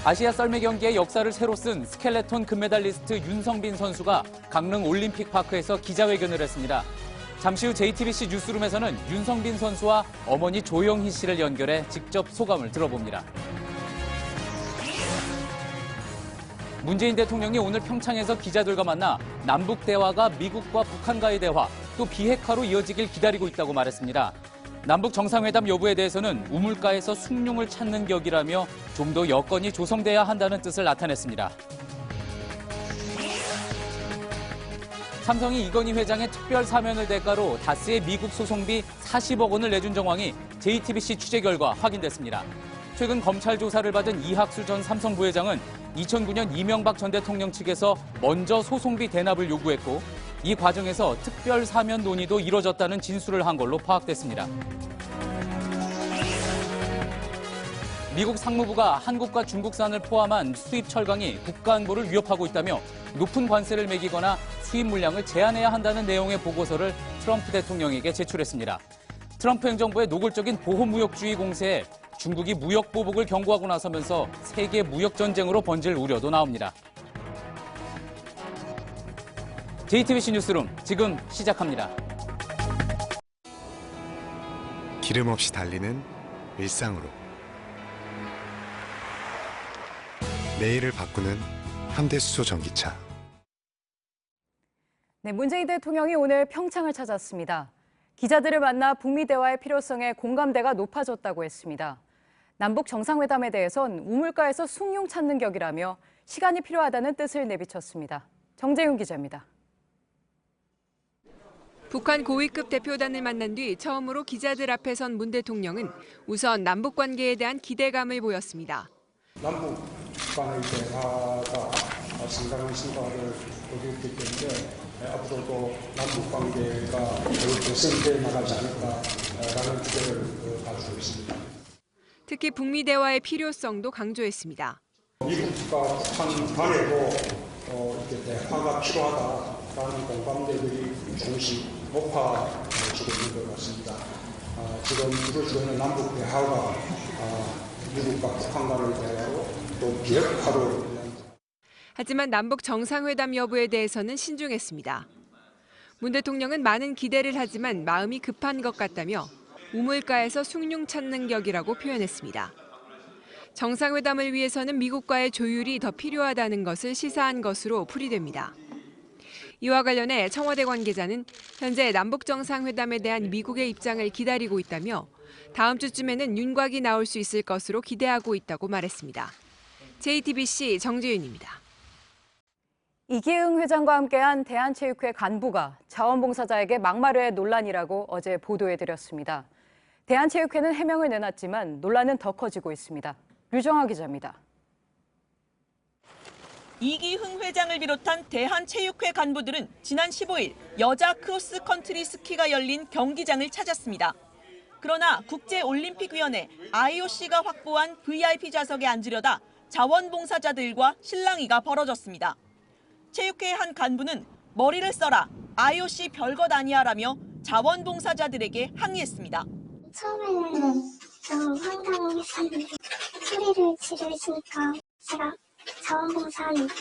아시아 썰매 경기의 역사를 새로 쓴 스켈레톤 금메달리스트 윤성빈 선수가 강릉 올림픽파크에서 기자회견을 했습니다. 잠시 후 JTBC 뉴스룸에서는 윤성빈 선수와 어머니 조영희 씨를 연결해 직접 소감을 들어봅니다. 문재인 대통령이 오늘 평창에서 기자들과 만나 남북 대화가 미국과 북한과의 대화, 또 비핵화로 이어지길 기다리고 있다고 말했습니다. 남북 정상회담 여부에 대해서는 우물가에서 숭늉을 찾는 격이라며 좀 더 여건이 조성돼야 한다는 뜻을 나타냈습니다. 삼성이 이건희 회장의 특별 사면을 대가로 다스의 미국 소송비 40억 원을 내준 정황이 JTBC 취재 결과 확인됐습니다. 최근 검찰 조사를 받은 이학수 전 삼성 부회장은 2009년 이명박 전 대통령 측에서 먼저 소송비 대납을 요구했고 이 과정에서 특별 사면 논의도 이뤄졌다는 진술을 한 걸로 파악됐습니다. 미국 상무부가 한국과 중국산을 포함한 수입 철강이 국가 안보를 위협하고 있다며 높은 관세를 매기거나 수입 물량을 제한해야 한다는 내용의 보고서를 트럼프 대통령에게 제출했습니다. 트럼프 행정부의 노골적인 보호무역주의 공세에 중국이 무역 보복을 경고하고 나서면서 세계 무역 전쟁으로 번질 우려도 나옵니다. JTBC 뉴스룸 지금 시작합니다. 기름 없이 달리는 일상으로 내일을 바꾸는 현대수소 전기차. 네, 문재인 대통령이 오늘 평창을 찾았습니다. 기자들을 만나 북미 대화의 필요성에 공감대가 높아졌다고 했습니다. 남북 정상회담에 대해선 우물가에서 숭늉 찾는 격이라며 시간이 필요하다는 뜻을 내비쳤습니다. 정재윤 기자입니다. 북한 고위급 대표단을 만난 뒤 처음으로 기자들 앞에 선 문 대통령은 우선 남북 관계에 대한 기대감을 보였습니다. 남북 간의 대화가 상당한 성과를 거두었기 때문에 앞으로도 남북 관계가 더욱 개선돼 나가지 않을까라는 기대를 가지고 있습니다. 특히 북미 대화의 필요성도 강조했습니다. 미국과 북한 간에도 이렇게 대화가 필요하다라는 공감대들이 조금씩 높아지고 있는 것 같습니다. 지금 이루어지고 있는 남북 대화가 미국과 북한 간의 대화로 또 비핵화로. 하지만 남북 정상회담 여부에 대해서는 신중했습니다. 문 대통령은 많은 기대를 하지만 마음이 급한 것 같다며 우물가에서 숭늉 찾는 격이라고 표현했습니다. 정상회담을 위해서는 미국과의 조율이 더 필요하다는 것을 시사한 것으로 풀이됩니다. 이와 관련해 청와대 관계자는 현재 남북 정상회담에 대한 미국의 입장을 기다리고 있다며 다음 주쯤에는 윤곽이 나올 수 있을 것으로 기대하고 있다고 말했습니다. JTBC 정재윤입니다. 이기흥 회장과 함께한 대한체육회 간부가 자원봉사자에게 막말의 논란이라고 어제 보도해드렸습니다. 대한체육회는 해명을 내놨지만 논란은 더 커지고 있습니다. 류정아 기자입니다. 이기흥 회장을 비롯한 대한체육회 간부들은 지난 15일 여자 크로스컨트리 스키가 열린 경기장을 찾았습니다. 그러나 국제올림픽위원회 IOC가 확보한 VIP 좌석에 앉으려다 자원봉사자들과 실랑이가 벌어졌습니다. 체육회 한 간부는 머리를 써라, IOC 별것 아니야라며 자원봉사자들에게 항의했습니다. 처음에는 좀 황당했었는데 소리를 지르시니까 제가 자원봉사자인데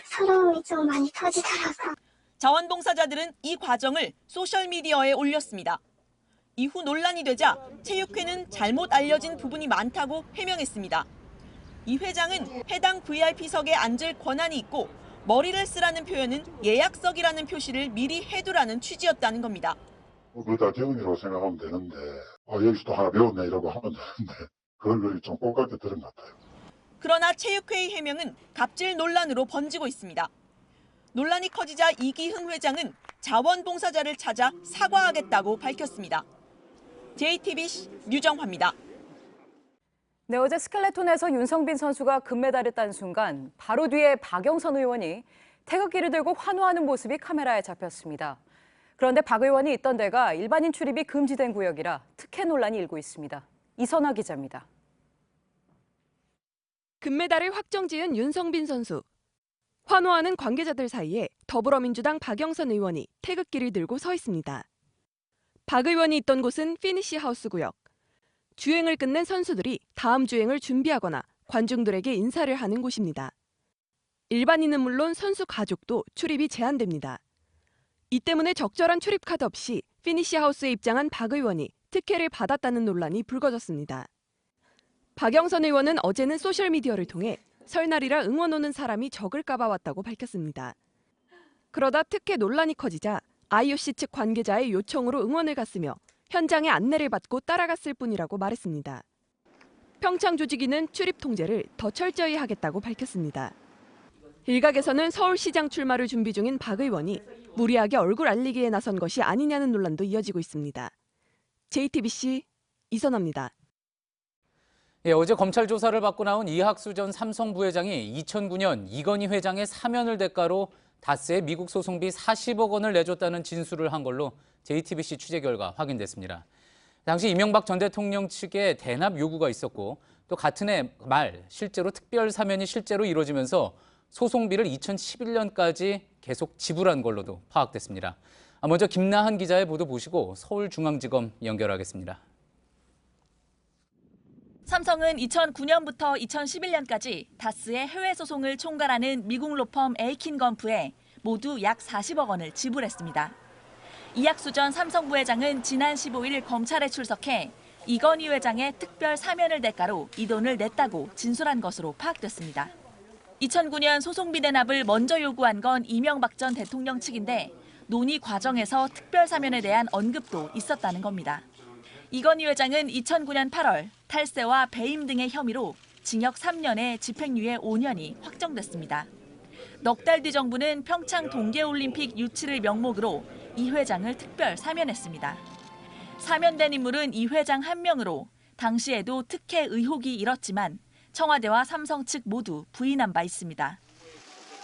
서러움이 좀 많이 터지더라고요. 자원봉사자들은 이 과정을 소셜미디어에 올렸습니다. 이후 논란이 되자 체육회는 잘못 알려진 부분이 많다고 해명했습니다. 이 회장은 해당 VIP석에 앉을 권한이 있고 머리를 쓰라는 표현은 예약석이라는 표시를 미리 해두라는 취지였다는 겁니다. 그걸 다 대응이라고 생각하면 되는데 여기서 또 하나 배웠네 이러고 하면 되는데 그걸 좀 꼴깍게 들은 것 같아요. 그러나 체육회의 해명은 갑질 논란으로 번지고 있습니다. 논란이 커지자 이기흥 회장은 자원봉사자를 찾아 사과하겠다고 밝혔습니다. JTBC 류정화입니다. 네, 어제 스켈레톤에서 윤성빈 선수가 금메달을 딴 순간 바로 뒤에 박영선 의원이 태극기를 들고 환호하는 모습이 카메라에 잡혔습니다. 그런데 박 의원이 있던 데가 일반인 출입이 금지된 구역이라 특혜 논란이 일고 있습니다. 이선화 기자입니다. 금메달을 확정지은 윤성빈 선수. 환호하는 관계자들 사이에 더불어민주당 박영선 의원이 태극기를 들고 서 있습니다. 박 의원이 있던 곳은 피니시 하우스 구역. 주행을 끝낸 선수들이 다음 주행을 준비하거나 관중들에게 인사를 하는 곳입니다. 일반인은 물론 선수 가족도 출입이 제한됩니다. 이 때문에 적절한 출입카드 없이 피니시 하우스에 입장한 박 의원이 특혜를 받았다는 논란이 불거졌습니다. 박영선 의원은 어제는 소셜미디어를 통해 설날이라 응원 오는 사람이 적을까 봐 왔다고 밝혔습니다. 그러다 특혜 논란이 커지자 IOC 측 관계자의 요청으로 응원을 갔으며 현장에 안내를 받고 따라갔을 뿐이라고 말했습니다. 평창 조직위는 출입 통제를 더 철저히 하겠다고 밝혔습니다. 일각에서는 서울시장 출마를 준비 중인 박 의원이 무리하게 얼굴 알리기에 나선 것이 아니냐는 논란도 이어지고 있습니다. JTBC 이선아입니다. 예, 어제 검찰 조사를 받고 나온 이학수 전 삼성 부회장이 2009년 이건희 회장의 사면을 대가로 다스의 미국 소송비 40억 원을 내줬다는 진술을 한 걸로 JTBC 취재 결과 확인됐습니다. 당시 이명박 전 대통령 측에 대납 요구가 있었고 또 같은 해 말 실제로 특별 사면이 실제로 이루어지면서 소송비를 2011년까지 계속 지불한 걸로도 파악됐습니다. 먼저 김나한 기자의 보도 보시고 서울중앙지검 연결하겠습니다. 삼성은 2009년부터 2011년까지 다스의 해외 소송을 총괄하는 미국 로펌 에이킨건프에 모두 약 40억 원을 지불했습니다. 이학수 전 삼성 부회장은 지난 15일 검찰에 출석해 이건희 회장의 특별 사면을 대가로 이 돈을 냈다고 진술한 것으로 파악됐습니다. 2009년 소송비 대납을 먼저 요구한 건 이명박 전 대통령 측인데 논의 과정에서 특별 사면에 대한 언급도 있었다는 겁니다. 이건희 회장은 2009년 8월 탈세와 배임 등의 혐의로 징역 3년에 집행유예 5년이 확정됐습니다. 넉 달 뒤 정부는 평창 동계올림픽 유치를 명목으로 이 회장을 특별 사면했습니다. 사면된 인물은 이 회장 한 명으로 당시에도 특혜 의혹이 일었지만 청와대와 삼성 측 모두 부인한 바 있습니다.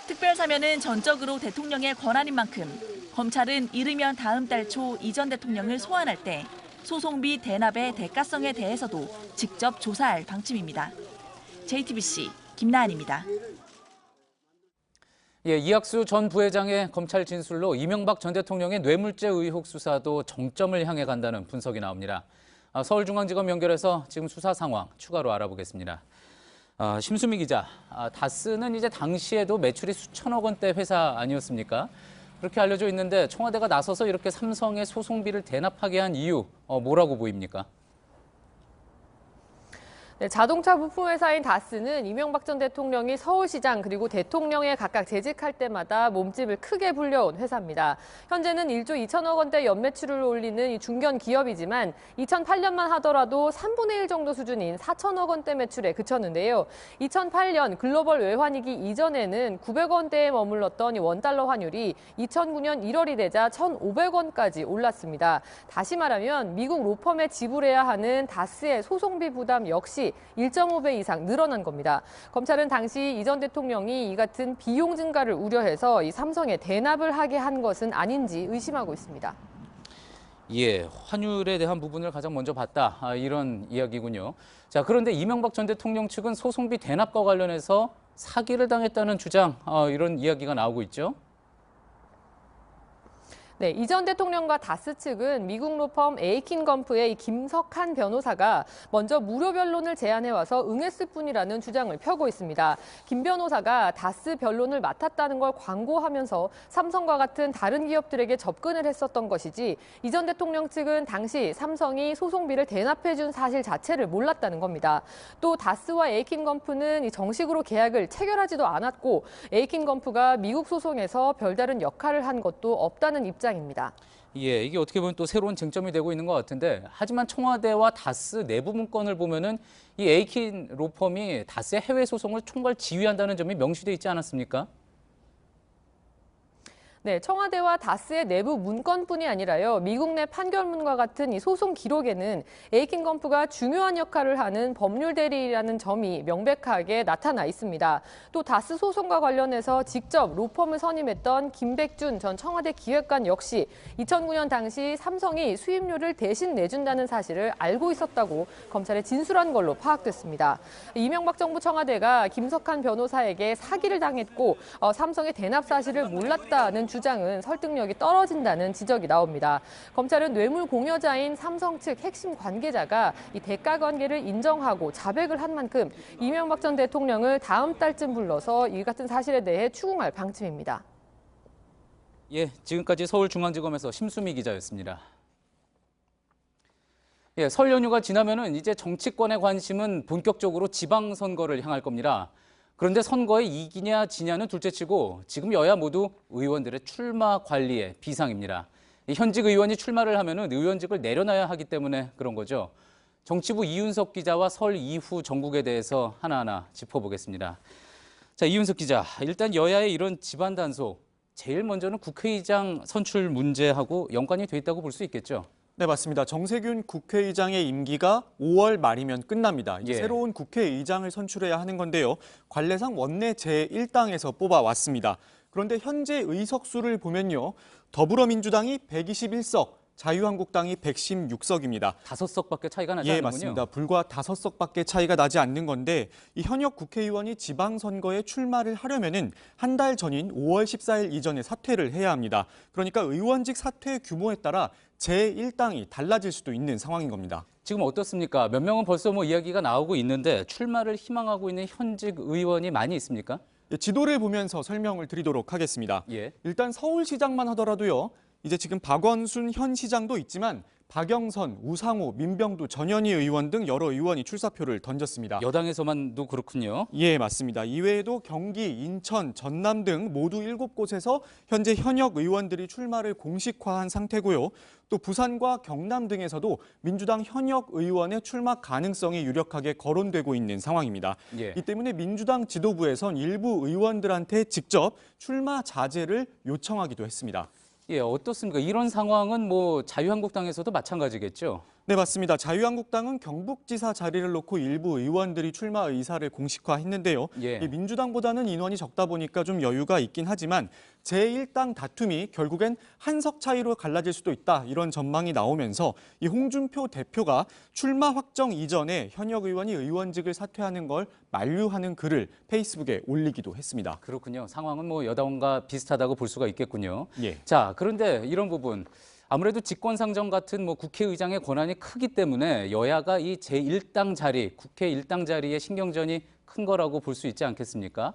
특별 사면은 전적으로 대통령의 권한인 만큼 검찰은 이르면 다음 달 초 이 전 대통령을 소환할 때 소송비 대납의 대가성에 대해서도 직접 조사할 방침입니다. JTBC 김나한입니다. 예, 이학수 전 부회장의 검찰 진술로 이명박 전 대통령의 뇌물죄 의혹 수사도 정점을 향해 간다는 분석이 나옵니다. 서울중앙지검 연결해서 지금 수사 상황 추가로 알아보겠습니다. 심수미 기자, 다스는 이제 당시에도 매출이 수천억 원대 회사 아니었습니까? 그렇게 알려져 있는데 청와대가 나서서 이렇게 삼성의 소송비를 대납하게 한 이유 뭐라고 보입니까? 네, 자동차 부품 회사인 다스는 이명박 전 대통령이 서울시장 그리고 대통령에 각각 재직할 때마다 몸집을 크게 불려온 회사입니다. 현재는 1조 2천억 원대 연매출을 올리는 이 중견 기업이지만 2008년만 하더라도 3분의 1 정도 수준인 4천억 원대 매출에 그쳤는데요. 2008년 글로벌 외환위기 이전에는 900원대에 머물렀던 이 원달러 환율이 2009년 1월이 되자 1,500원까지 올랐습니다. 다시 말하면 미국 로펌에 지불해야 하는 다스의 소송비 부담 역시 1.5배 이상 늘어난 겁니다. 검찰은 당시 이 전 대통령이 이 같은 비용 증가를 우려해서 이 삼성에 대납을 하게 한 것은 아닌지 의심하고 있습니다. 예, 환율에 대한 부분을 가장 먼저 봤다. 이런 이야기군요. 자, 그런데 이명박 전 대통령 측은 소송비 대납과 관련해서 사기를 당했다는 주장, 이런 이야기가 나오고 있죠. 네, 이 전 대통령과 다스 측은 미국 로펌 에이킨건프의 김석한 변호사가 먼저 무료 변론을 제안해와서 응했을 뿐이라는 주장을 펴고 있습니다. 김 변호사가 다스 변론을 맡았다는 걸 광고하면서 삼성과 같은 다른 기업들에게 접근을 했었던 것이지 이 전 대통령 측은 당시 삼성이 소송비를 대납해준 사실 자체를 몰랐다는 겁니다. 또 다스와 에이킨건프는 정식으로 계약을 체결하지도 않았고 에이킨건프가 미국 소송에서 별다른 역할을 한 것도 없다는 입장입니다. 예, 이게 어떻게 보면 또 새로운 쟁점이 되고 있는 것 같은데 하지만 청와대와 다스 내부 문건을 보면은 이 에이킨 로펌이 다스의 해외 소송을 총괄 지휘한다는 점이 명시돼 있지 않았습니까? 네, 청와대와 다스의 내부 문건뿐이 아니라요. 미국 내 판결문과 같은 이 소송 기록에는 에이킨건프가 중요한 역할을 하는 법률 대리라는 점이 명백하게 나타나 있습니다. 또 다스 소송과 관련해서 직접 로펌을 선임했던 김백준 전 청와대 기획관 역시 2009년 당시 삼성이 수임료를 대신 내준다는 사실을 알고 있었다고 검찰에 진술한 걸로 파악됐습니다. 이명박 정부 청와대가 김석한 변호사에게 사기를 당했고 삼성의 대납 사실을 몰랐다는 주장은 설득력이 떨어진다는 지적이 나옵니다. 검찰은 뇌물 공여자인 삼성 측 핵심 관계자가 이 대가 관계를 인정하고 자백을 한 만큼 이명박 전 대통령을 다음 달쯤 불러서 이 같은 사실에 대해 추궁할 방침입니다. 예, 지금까지 서울중앙지검에서 심수미 기자였습니다. 예, 설 연휴가 지나면은 이제 정치권의 관심은 본격적으로 지방선거를 향할 겁니다. 그런데 선거에 이기냐 지냐는 둘째치고 지금 여야 모두 의원들의 출마 관리에 비상입니다. 현직 의원이 출마를 하면은 의원직을 내려놔야 하기 때문에 그런 거죠. 정치부 이윤석 기자와 설 이후 전국에 대해서 하나하나 짚어보겠습니다. 자, 이윤석 기자, 일단 여야의 이런 집안 단속, 제일 먼저는 국회의장 선출 문제하고 연관이 돼 있다고 볼 수 있겠죠. 네, 맞습니다. 정세균 국회의장의 임기가 5월 말이면 끝납니다. 이제 새로운 국회의장을 선출해야 하는 건데요. 관례상 원내 제1당에서 뽑아왔습니다. 그런데 현재 의석수를 보면요. 더불어민주당이 121석, 자유한국당이 116석입니다. 5석밖에 차이가 나지 않는군요. 예, 맞습니다. 불과 5석밖에 차이가 나지 않는 건데 이 현역 국회의원이 지방선거에 출마를 하려면은 한 달 전인 5월 14일 이전에 사퇴를 해야 합니다. 그러니까 의원직 사퇴 규모에 따라 제1당이 달라질 수도 있는 상황인 겁니다. 지금 어떻습니까? 몇 명은 벌써 이야기가 나오고 있는데 출마를 희망하고 있는 현직 의원이 많이 있습니까? 예, 지도를 보면서 설명을 드리도록 하겠습니다. 일단 서울시장만 하더라도요. 이제 지금 박원순 현 시장도 있지만 박영선, 우상호, 민병두, 전현희 의원 등 여러 의원이 출사표를 던졌습니다. 여당에서만도 그렇군요. 예, 맞습니다. 이외에도 경기, 인천, 전남 등 모두 7곳에서 현재 현역 의원들이 출마를 공식화한 상태고요. 또 부산과 경남 등에서도 민주당 현역 의원의 출마 가능성이 유력하게 거론되고 있는 상황입니다. 이 때문에 민주당 지도부에선 일부 의원들한테 직접 출마 자제를 요청하기도 했습니다. 예, 어떻습니까? 이런 상황은 자유한국당에서도 마찬가지겠죠? 네, 맞습니다. 자유한국당은 경북지사 자리를 놓고 일부 의원들이 출마 의사를 공식화했는데요. 이 민주당보다는 인원이 적다 보니까 좀 여유가 있긴 하지만 제1당 다툼이 결국엔 한 석 차이로 갈라질 수도 있다. 이런 전망이 나오면서 이 홍준표 대표가 출마 확정 이전에 현역 의원이 의원직을 사퇴하는 걸 만류하는 글을 페이스북에 올리기도 했습니다. 그렇군요. 상황은 여당과 비슷하다고 볼 수가 있겠군요. 자, 그런데 이런 부분. 아무래도 직권상정 같은 국회의장의 권한이 크기 때문에 여야가 이 제1당 자리, 국회 1당 자리의 신경전이 큰 거라고 볼 수 있지 않겠습니까?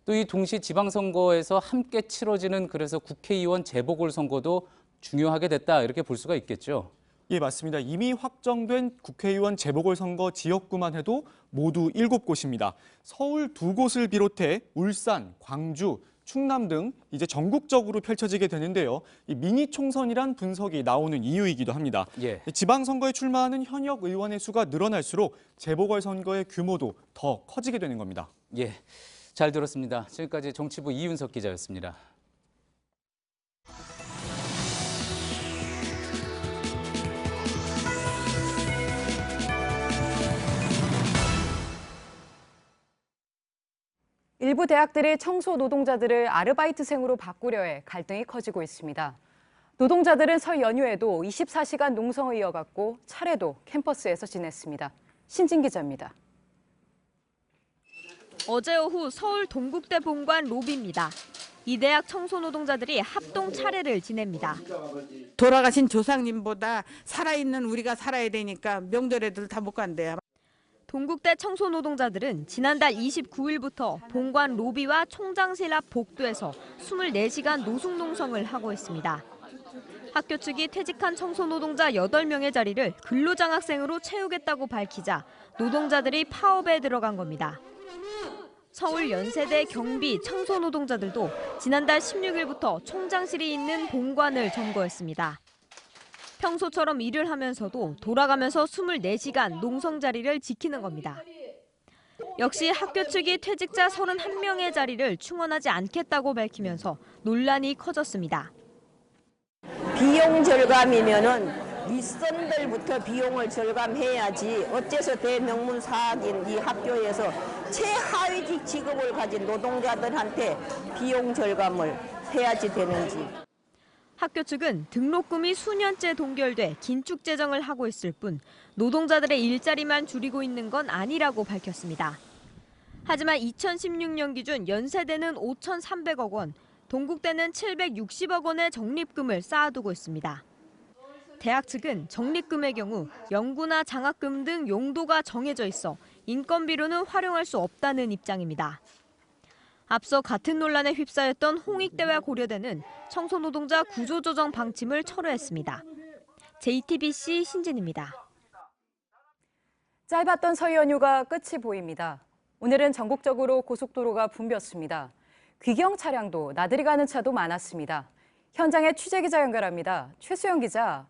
또 이 동시 지방선거에서 함께 치러지는 그래서 국회의원 재보궐선거도 중요하게 됐다 이렇게 볼 수가 있겠죠. 예, 맞습니다. 이미 확정된 국회의원 재보궐선거 지역구만 해도 모두 7곳입니다. 서울 2곳을 비롯해 울산, 광주, 충남 등 이제 전국적으로 펼쳐지게 되는데요. 이 미니 총선이란 분석이 나오는 이유이기도 합니다. 지방선거에 출마하는 현역 의원의 수가 늘어날수록 재보궐선거의 규모도 더 커지게 되는 겁니다. 예, 잘 들었습니다. 지금까지 정치부 이윤석 기자였습니다. 일부 대학들이 청소 노동자들을 아르바이트생으로 바꾸려 해 갈등이 커지고 있습니다. 노동자들은 설 연휴에도 24시간 농성을 이어갔고 차례도 캠퍼스에서 지냈습니다. 신진 기자입니다. 어제 오후 서울 동국대 본관 로비입니다. 이 대학 청소 노동자들이 합동 차례를 지냅니다. 돌아가신 조상님보다 살아있는 우리가 살아야 되니까 명절에도 다 못 간대요. 동국대 청소 노동자들은 지난달 29일부터 본관 로비와 총장실 앞 복도에서 24시간 노숙 농성을 하고 있습니다. 학교 측이 퇴직한 청소 노동자 8명의 자리를 근로장학생으로 채우겠다고 밝히자 노동자들이 파업에 들어간 겁니다. 서울 연세대 경비 청소 노동자들도 지난달 16일부터 총장실이 있는 본관을 점거했습니다. 평소처럼 일을 하면서도 돌아가면서 24시간 농성 자리를 지키는 겁니다. 역시 학교 측이 퇴직자 31명의 자리를 충원하지 않겠다고 밝히면서 논란이 커졌습니다. 비용 절감이면은 윗선들부터 비용을 절감해야지 어째서 대명문 사학인 이 학교에서 최하위직 직업을 가진 노동자들한테 비용 절감을 해야지 되는지. 학교 측은 등록금이 수년째 동결돼 긴축 재정을 하고 있을 뿐 노동자들의 일자리만 줄이고 있는 건 아니라고 밝혔습니다. 하지만 2016년 기준 연세대는 5,300억 원, 동국대는 760억 원의 적립금을 쌓아두고 있습니다. 대학 측은 적립금의 경우 연구나 장학금 등 용도가 정해져 있어 인건비로는 활용할 수 없다는 입장입니다. 앞서 같은 논란에 휩싸였던 홍익대와 고려대는 청소노동자 구조조정 방침을 철회했습니다. JTBC 신진입니다. 짧았던 설 연휴가 끝이 보입니다. 오늘은 전국적으로 고속도로가 붐볐습니다. 귀경 차량도 나들이 가는 차도 많았습니다. 현장에 취재기자 연결합니다. 최수영 기자,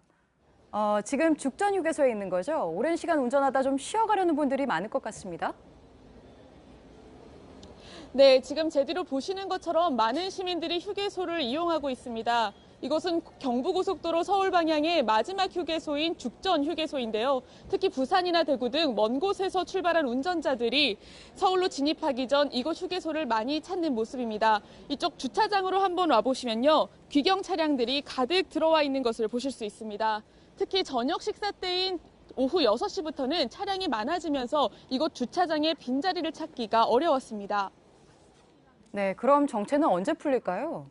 지금 죽전 휴게소에 있는 거죠? 오랜 시간 운전하다 좀 쉬어가려는 분들이 많을 것 같습니다. 네, 지금 제 뒤로 보시는 것처럼 많은 시민들이 휴게소를 이용하고 있습니다. 이곳은 경부고속도로 서울 방향의 마지막 휴게소인 죽전 휴게소인데요. 특히 부산이나 대구 등 먼 곳에서 출발한 운전자들이 서울로 진입하기 전 이곳 휴게소를 많이 찾는 모습입니다. 이쪽 주차장으로 한번 와보시면요. 귀경 차량들이 가득 들어와 있는 것을 보실 수 있습니다. 특히 저녁 식사 때인 오후 6시부터는 차량이 많아지면서 이곳 주차장에 빈자리를 찾기가 어려웠습니다. 네, 그럼 정체는 언제 풀릴까요?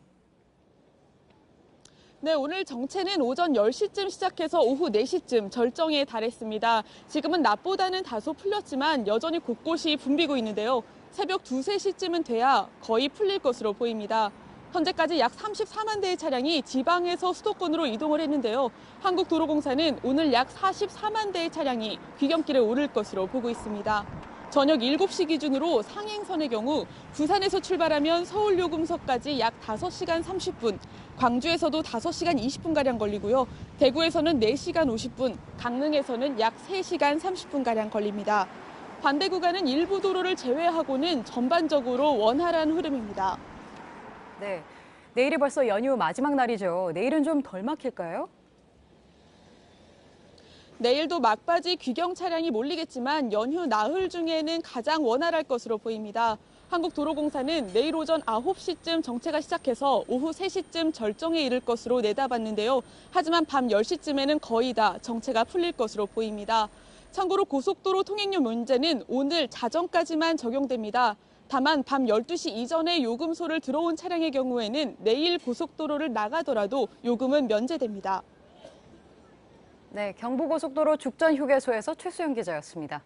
네, 오늘 정체는 오전 10시쯤 시작해서 오후 4시쯤 절정에 달했습니다. 지금은 낮보다는 다소 풀렸지만 여전히 곳곳이 붐비고 있는데요. 새벽 2, 3시쯤은 돼야 거의 풀릴 것으로 보입니다. 현재까지 약 34만 대의 차량이 지방에서 수도권으로 이동을 했는데요. 한국도로공사는 오늘 약 44만 대의 차량이 귀경길에 오를 것으로 보고 있습니다. 저녁 7시 기준으로 상행선의 경우 부산에서 출발하면 서울요금소까지 약 5시간 30분, 광주에서도 5시간 20분가량 걸리고요. 대구에서는 4시간 50분, 강릉에서는 약 3시간 30분가량 걸립니다. 반대 구간은 일부 도로를 제외하고는 전반적으로 원활한 흐름입니다. 네, 내일이 벌써 연휴 마지막 날이죠. 내일은 좀 덜 막힐까요? 내일도 막바지 귀경 차량이 몰리겠지만 연휴 나흘 중에는 가장 원활할 것으로 보입니다. 한국도로공사는 내일 오전 9시쯤 정체가 시작해서 오후 3시쯤 절정에 이를 것으로 내다봤는데요. 하지만 밤 10시쯤에는 거의 다 정체가 풀릴 것으로 보입니다. 참고로 고속도로 통행료 문제는 오늘 자정까지만 적용됩니다. 다만 밤 12시 이전에 요금소를 들어온 차량의 경우에는 내일 고속도로를 나가더라도 요금은 면제됩니다. 네, 경부고속도로 죽전 휴게소에서 최수영 기자였습니다.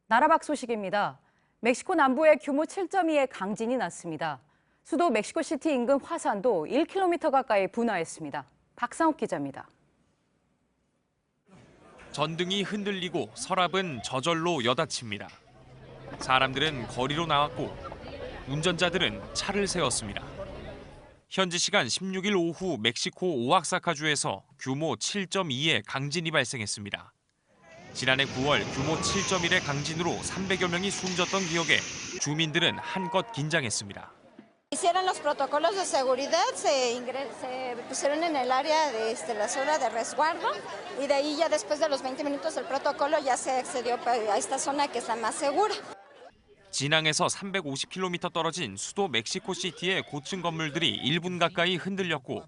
나라 밖 소식입니다. 멕시코 남부에 규모 7.2의 강진이 났습니다. 수도 멕시코시티 인근 화산도 1km 가까이 분화했습니다. 박상욱 기자입니다. 전등이 흔들리고 서랍은 저절로 여닫힙니다. 사람들은 거리로 나왔고 운전자들은 차를 세웠습니다. 현지 시간 16일 오후 멕시코 오아사카주에서 규모 7.2의 강진이 발생했습니다. 지난해 9월 규모 7.1의 강진으로 300여 명이 숨졌던 기억에 주민들은 한껏 긴장했습니다. Hicieron los protocolos de seguridad, se pusieron en el área de la zona de resguardo y de ahí ya después de los 20 minutos del protocolo ya se accedió a esta zona que es la más segura. 진앙에서 350km 떨어진 수도 멕시코시티의 고층 건물들이 1분 가까이 흔들렸고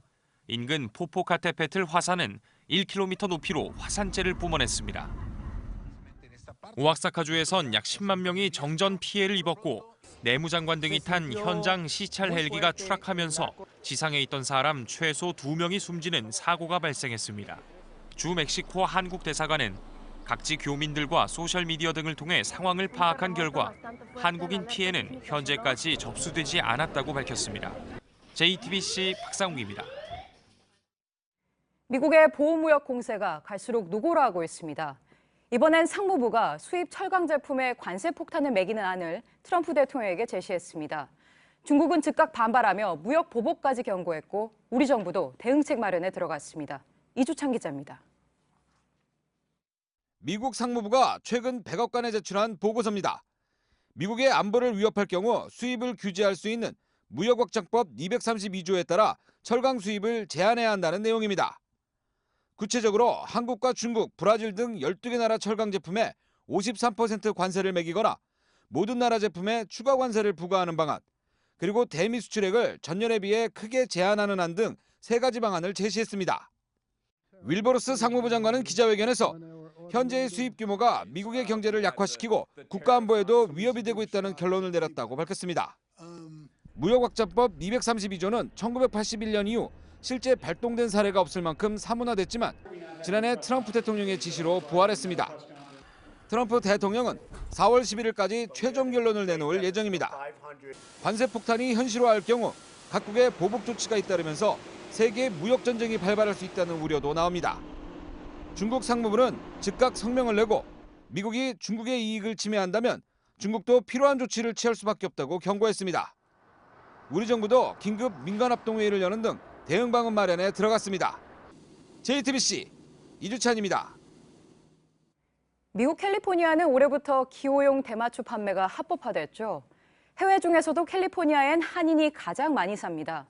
인근 포포카테페틀 화산은 1km 높이로 화산재를 뿜어냈습니다. 오아사카주에선 약 10만 명이 정전 피해를 입었고 내무장관 등이 탄 현장 시찰 헬기가 추락하면서 지상에 있던 사람 최소 2명이 숨지는 사고가 발생했습니다. 주 멕시코 한국 대사관은 각지 교민들과 소셜미디어 등을 통해 상황을 파악한 결과 한국인 피해는 현재까지 접수되지 않았다고 밝혔습니다. JTBC 박상욱입니다. 미국의 보호무역 공세가 갈수록 노골화하고 있습니다. 이번엔 상무부가 수입 철강 제품에 관세 폭탄을 매기는 안을 트럼프 대통령에게 제시했습니다. 중국은 즉각 반발하며 무역 보복까지 경고했고 우리 정부도 대응책 마련에 들어갔습니다. 이주찬 기자입니다. 미국 상무부가 최근 백악관에 제출한 보고서입니다. 미국의 안보를 위협할 경우 수입을 규제할 수 있는 무역확장법 232조에 따라 철강 수입을 제한해야 한다는 내용입니다. 구체적으로 한국과 중국, 브라질 등 12개 나라 철강 제품에 53% 관세를 매기거나 모든 나라 제품에 추가 관세를 부과하는 방안, 그리고 대미 수출액을 전년에 비해 크게 제한하는 안 등 3가지 방안을 제시했습니다. 윌버로스 상무부 장관은 기자회견에서 현재의 수입 규모가 미국의 경제를 약화시키고 국가안보에도 위협이 되고 있다는 결론을 내렸다고 밝혔습니다. 무역확장법 232조는 1981년 이후 실제 발동된 사례가 없을 만큼 사문화됐지만 지난해 트럼프 대통령의 지시로 부활했습니다. 트럼프 대통령은 4월 11일까지 최종 결론을 내놓을 예정입니다. 관세 폭탄이 현실화할 경우 각국의 보복 조치가 잇따르면서 세계 무역 전쟁이 발발할 수 있다는 우려도 나옵니다. 중국 상무부는 즉각 성명을 내고 미국이 중국의 이익을 침해한다면 중국도 필요한 조치를 취할 수밖에 없다고 경고했습니다. 우리 정부도 긴급 민간합동회의를 여는 등 대응 방안 마련에 들어갔습니다. JTBC 이주찬입니다. 미국 캘리포니아는 올해부터 기호용 대마초 판매가 합법화됐죠. 해외 중에서도 캘리포니아엔 한인이 가장 많이 삽니다.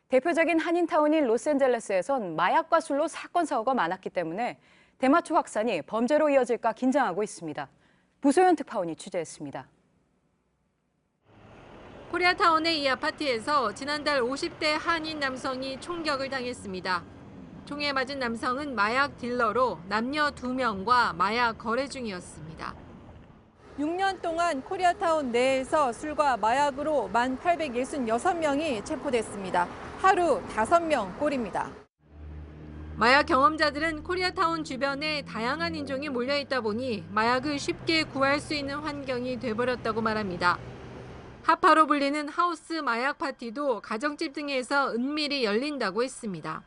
대표적인 한인타운인 로스앤젤레스에선 마약과 술로 사건 사고가 많았기 때문에 대마초 확산이 범죄로 이어질까 긴장하고 있습니다. 부소연 특파원이 취재했습니다. 코리아타운의 이 아파트에서 지난달 50대 한인 남성이 총격을 당했습니다. 총에 맞은 남성은 마약 딜러로 남녀 2명과 마약 거래 중이었습니다. 6년 동안 코리아타운 내에서 술과 마약으로 1,866명이 체포됐습니다. 하루 5명 꼴입니다. 마약 경험자들은 코리아타운 주변에 다양한 인종이 몰려있다 보니 마약을 쉽게 구할 수 있는 환경이 돼버렸다고 말합니다. 하파로 불리는 하우스 마약 파티도 가정집 등에서 은밀히 열린다고 했습니다.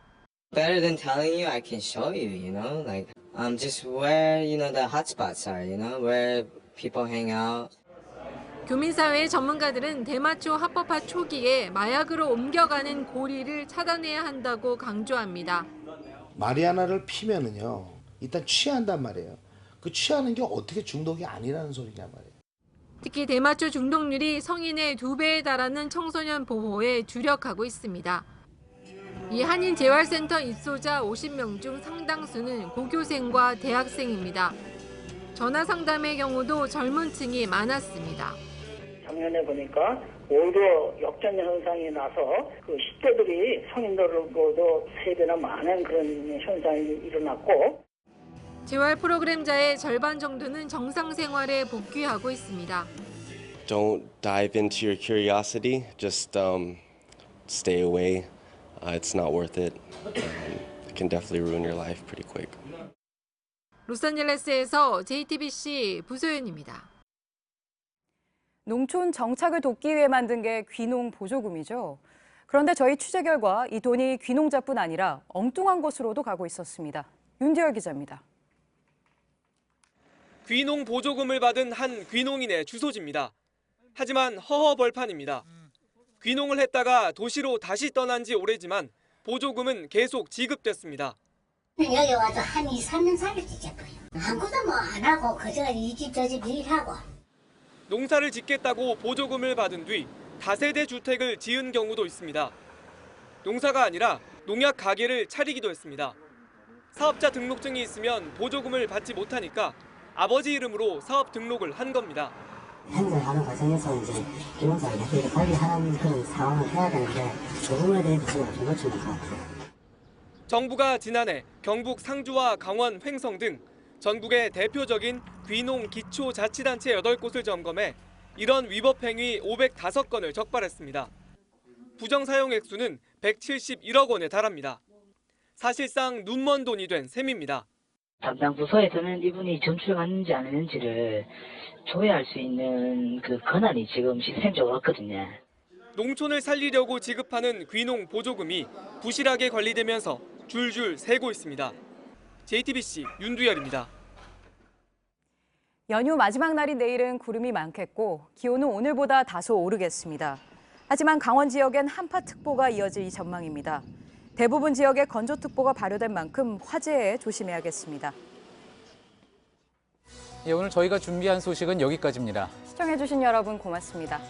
Better than telling you, I can show you, like just where, the hotspots are, where people hang out. 교민사회 전문가들은 대마초 합법화 초기에 마약으로 옮겨가는 고리를 차단해야 한다고 강조합니다. 마리아나를 피면은요, 일단 취한단 말이에요. 그 취하는 게 어떻게 중독이 아니라는 소리냐 말이에요. 특히 대마초 중독률이 성인의 2배에 달하는 청소년 보호에 주력하고 있습니다. 이 한인 재활센터 입소자 50명 중 상당수는 고교생과 대학생입니다. 전화 상담의 경우도 젊은 층이 많았습니다. 작년에 보니까 오히려 역전 현상이 나서 그 10대들이 성인들보다 3배나 많은 그런 현상이 일어났고 재활 프로그램자의 절반 정도는 정상 생활에 복귀하고 있습니다. Don't dive into your curiosity. Just stay away. It's not worth it. It can definitely ruin your life pretty quick. 로스앤젤레스에서 JTBC 부소연입니다. 농촌 정착을 돕기 위해 만든 게 귀농 보조금이죠. 그런데 저희 취재 결과 이 돈이 귀농자뿐 아니라 엉뚱한 곳으로도 가고 있었습니다. 윤지열 기자입니다. 귀농 보조금을 받은 한 귀농인의 주소지입니다. 하지만 허허벌판입니다. 귀농을 했다가 도시로 다시 떠난 지 오래지만 보조금은 계속 지급됐습니다. 여기 와서 한 2, 3년 살겠지 제거요. 아무도 뭐 안 하고 그저 이 집 저 집 일하고. 농사를 짓겠다고 보조금을 받은 뒤 다세대 주택을 지은 경우도 있습니다. 농사가 아니라 농약 가게를 차리기도 했습니다. 사업자 등록증이 있으면 보조금을 받지 못하니까 아버지 이름으로 사업 등록을 한 겁니다. 행정하는 과정에서 이제 기농사를 이렇게 관리하는 그런 상황을 해야 되는데 그 부분에 대해서 좀 놓칩니다. 정부가 지난해 경북 상주와 강원 횡성 등 전국의 대표적인 귀농 기초자치단체 8곳을 점검해 이런 위법 행위 505건을 적발했습니다. 부정 사용 액수는 171억 원에 달합니다. 사실상 눈먼 돈이 된 셈입니다. 담당 부서에서는 이분이 전출했는지 안 했는지를 조회할 수 있는 그 권한이 지금 시스템적으로 없거든요. 농촌을 살리려고 지급하는 귀농 보조금이 부실하게 관리되면서 줄줄 새고 있습니다. JTBC 윤두열입니다. 연휴 마지막 날인 내일은 구름이 많겠고 기온은 오늘보다 다소 오르겠습니다. 하지만 강원 지역엔 한파특보가 이어질 전망입니다. 대부분 지역에 건조특보가 발효된 만큼 화재에 조심해야겠습니다. 예, 오늘 저희가 준비한 소식은 여기까지입니다. 시청해주신 여러분 고맙습니다.